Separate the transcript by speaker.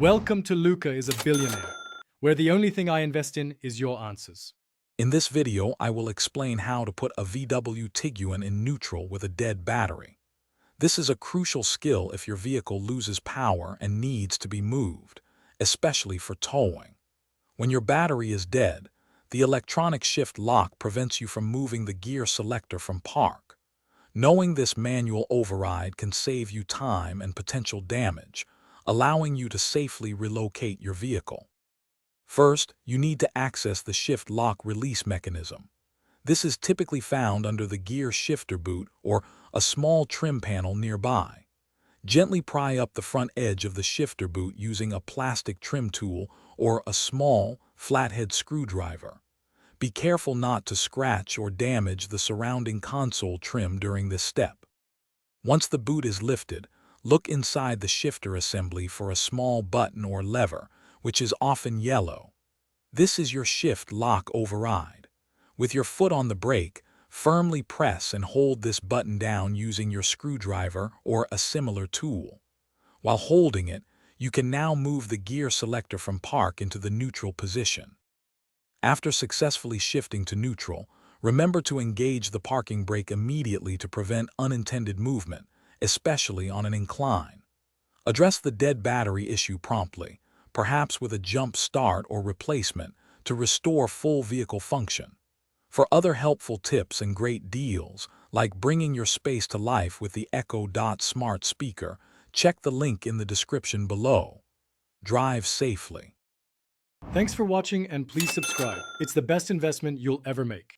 Speaker 1: Welcome to Luca is a Billionaire, where the only thing I invest in is your answers.
Speaker 2: In this video, I will explain how to put a VW Tiguan in neutral with a dead battery. This is a crucial skill if your vehicle loses power and needs to be moved, especially for towing. When your battery is dead, the electronic shift lock prevents you from moving the gear selector from park. Knowing this manual override can save you time and potential damage, allowing you to safely relocate your vehicle. First, you need to access the shift lock release mechanism. This is typically found under the gear shifter boot or a small trim panel nearby. Gently pry up the front edge of the shifter boot using a plastic trim tool or a small, flathead screwdriver. Be careful not to scratch or damage the surrounding console trim during this step. Once the boot is lifted, look inside the shifter assembly for a small button or lever, which is often yellow. This is your shift lock override. With your foot on the brake, firmly press and hold this button down using your screwdriver or a similar tool. While holding it, you can now move the gear selector from park into the neutral position. After successfully shifting to neutral, remember to engage the parking brake immediately to prevent unintended movement, especially on an incline. Address the dead battery issue promptly, perhaps with a jump start or replacement, to restore full vehicle function. For other helpful tips and great deals, like bringing your space to life with the Echo Dot smart speaker, check the link in the description below. Drive safely.
Speaker 1: Thanks for watching and please subscribe. It's the best investment you'll ever make.